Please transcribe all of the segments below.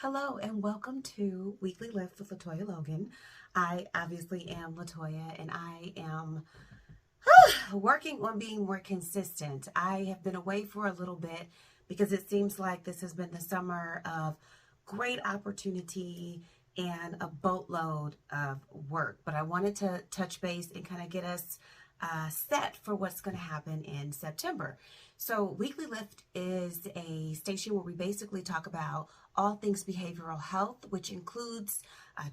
Hello and welcome to Weekly Lift with Latoya Logan. I obviously am Latoya and I am working on being more consistent. I have been away for a little bit because it seems like this has been the summer of great opportunity and a boatload of work. But I wanted to touch base and kind of get us set for what's going to happen in September. So Weekly Lift is a station where we basically talk about all things behavioral health, which includes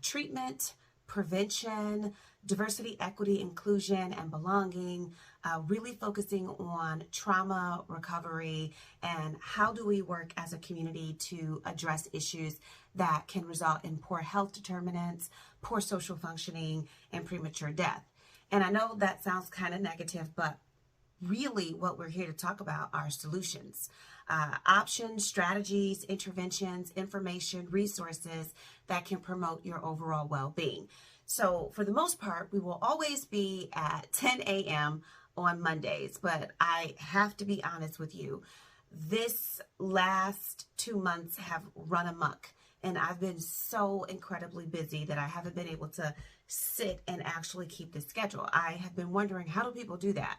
treatment, prevention, diversity, equity, inclusion, and belonging, really focusing on trauma recovery and how do we work as a community to address issues that can result in poor health determinants, poor social functioning, and premature death. And I know that sounds kind of negative, but really what we're here to talk about are solutions, options, strategies, interventions, information, resources that can promote your overall well-being. So for the most part, we will always be at 10 a.m. on Mondays, but I have to be honest with you. This last 2 months have run amok. And I've been so incredibly busy that I haven't been able to sit and actually keep the schedule. I have been wondering, how do people do that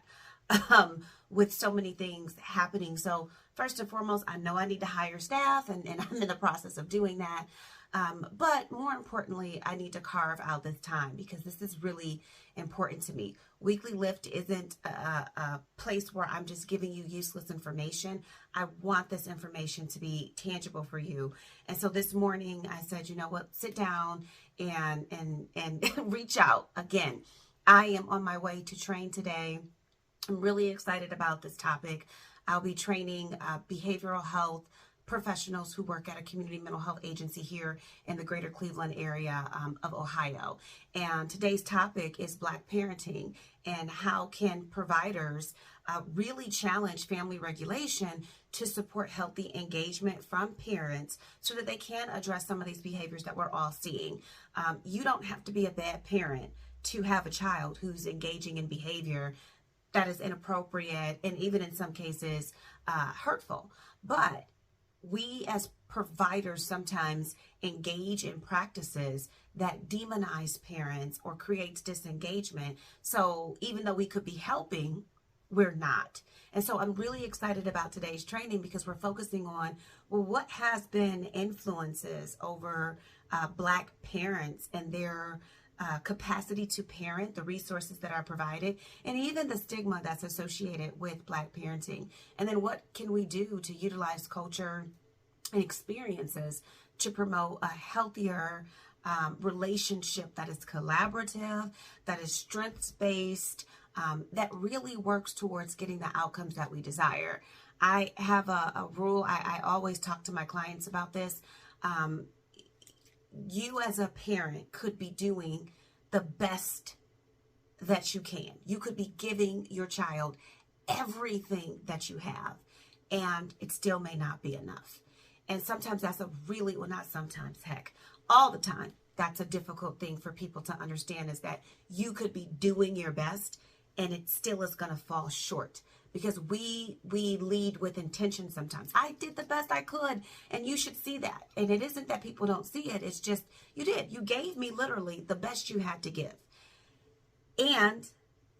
with so many things happening? So first and foremost, I know I need to hire staff, and I'm in the process of doing that. But more importantly, I need to carve out this time because this is really important to me. Weekly Lift isn't a place where I'm just giving you useless information. I want this information to be tangible for you. And so this morning I said, you know what, sit down and reach out. Again, I am on my way to train today. I'm really excited about this topic. I'll be training behavioral health professionals who work at a community mental health agency here in the greater Cleveland area of Ohio. And today's topic is Black parenting and how can providers really challenge family regulation to support healthy engagement from parents so that they can address some of these behaviors that we're all seeing. You don't have to be a bad parent to have a child who's engaging in behavior that is inappropriate and even in some cases hurtful. But we as providers sometimes engage in practices that demonize parents or creates disengagement. So even though we could be helping, we're not. And so I'm really excited about today's training because we're focusing on, well, what has been influences over Black parents and their capacity to parent, the resources that are provided, and even the stigma that's associated with Black parenting. And then what can we do to utilize culture and experiences to promote a healthier relationship that is collaborative, that is strengths-based, that really works towards getting the outcomes that we desire. I have a rule. I always talk to my clients about this. You as a parent could be doing the best that you can. You could be giving your child everything that you have, and it still may not be enough. And sometimes that's a really, well, not sometimes, heck, all the time, that's a difficult thing for people to understand, is that you could be doing your best and it still is going to fall short. Because we lead with intention sometimes. I did the best I could, and you should see that. And it isn't that people don't see it. It's just, you did. You gave me literally the best you had to give. And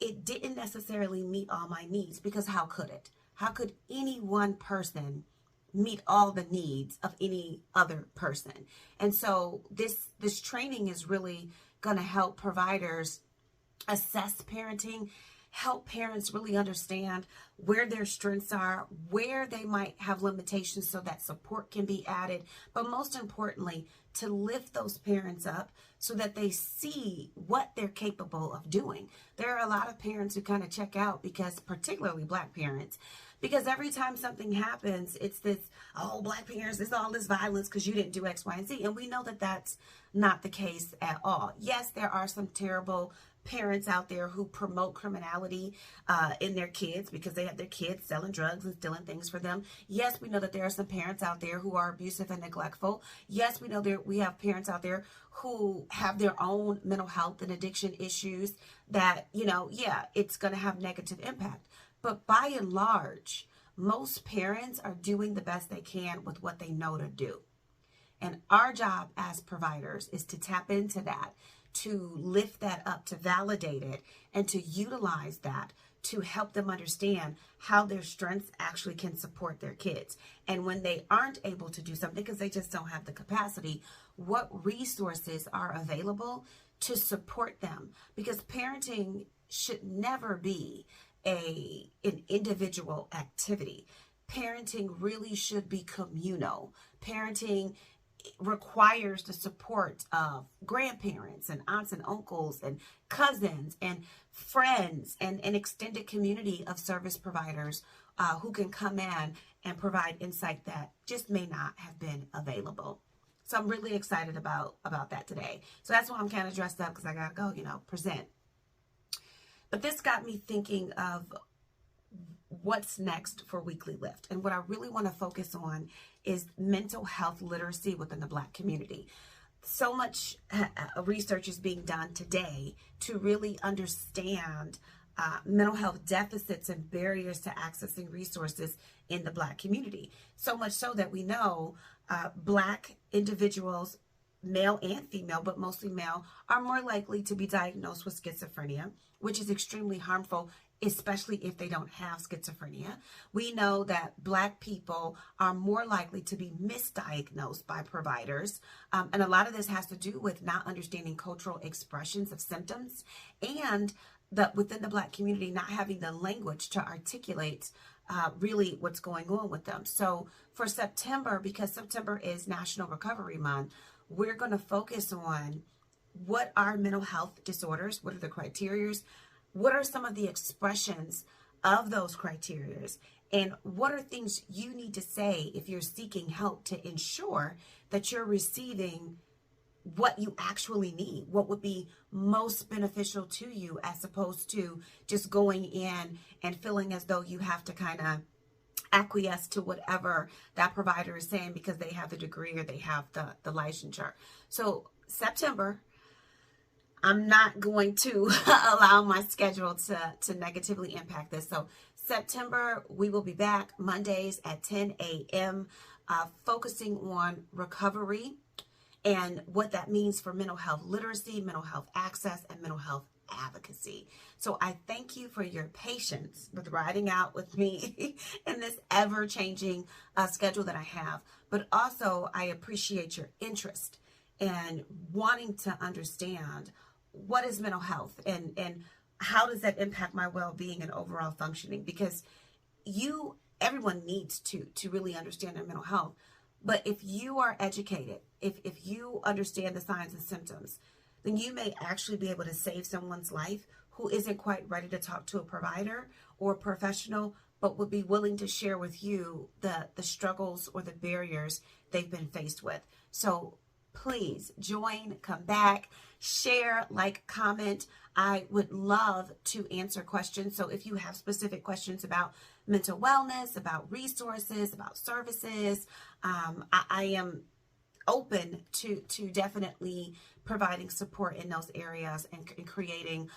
it didn't necessarily meet all my needs, because how could it? How could any one person meet all the needs of any other person? And so this training is really going to help providers assess parenting, help parents really understand where their strengths are, where they might have limitations so that support can be added, but most importantly, to lift those parents up so that they see what they're capable of doing. There are a lot of parents who kind of check out, because particularly Black parents, because every time something happens, it's this, oh, Black parents, it's all this violence because you didn't do X, Y, and Z. And we know that that's not the case at all. Yes, there are some terrible parents out there who promote criminality in their kids because they have their kids selling drugs and stealing things for them. Yes, we know that there are some parents out there who are abusive and neglectful. Yes, we know that we have parents out there who have their own mental health and addiction issues that, it's going to have negative impact. But by and large, most parents are doing the best they can with what they know to do. And our job as providers is to tap into that, to lift that up, to validate it, and to utilize that to help them understand how their strengths actually can support their kids. And when they aren't able to do something because they just don't have the capacity, what resources are available to support them? Because parenting should never be an individual activity. Parenting really should be communal. Parenting requires the support of grandparents and aunts and uncles and cousins and friends and an extended community of service providers who can come in and provide insight that just may not have been available. So I'm really excited about that today. So that's why I'm kind of dressed up, because I gotta go, present. But this got me thinking of what's next for Weekly Lift. And what I really want to focus on is mental health literacy within the Black community. So much research is being done today to really understand mental health deficits and barriers to accessing resources in the Black community. So much so that we know Black individuals, male and female, but mostly male, are more likely to be diagnosed with schizophrenia, which is extremely harmful, especially if they don't have schizophrenia. We know that Black people are more likely to be misdiagnosed by providers. And a lot of this has to do with not understanding cultural expressions of symptoms, and that within the Black community not having the language to articulate really what's going on with them. So for September, because September is National Recovery Month, we're going to focus on what are mental health disorders, what are the criterias, what are some of the expressions of those criterias, and what are things you need to say if you're seeking help to ensure that you're receiving what you actually need, what would be most beneficial to you, as opposed to just going in and feeling as though you have to kind of acquiesce to whatever that provider is saying because they have the degree or they have the licensure. So September, I'm not going to allow my schedule to negatively impact this. So September, we will be back Mondays at 10 a.m. Focusing on recovery and what that means for mental health literacy, mental health access, and mental health advocacy. So I thank you for your patience with riding out with me in this ever-changing schedule that I have. But also, I appreciate your interest and wanting to understand what is mental health and how does that impact my well-being and overall functioning, because everyone needs to really understand their mental health. But if you are educated, if you understand the signs and symptoms, then you may actually be able to save someone's life who isn't quite ready to talk to a provider or a professional, but would be willing to share with you the struggles or the barriers they've been faced with. So please join, come back, share, like, comment. I would love to answer questions. So if you have specific questions about mental wellness, about resources, about services, I am open to definitely providing support in those areas and creating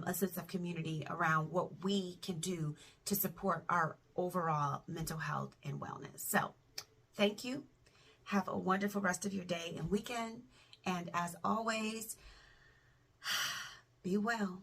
a sense of community around what we can do to support our overall mental health and wellness. So thank you. Have a wonderful rest of your day and weekend. And as always, be well.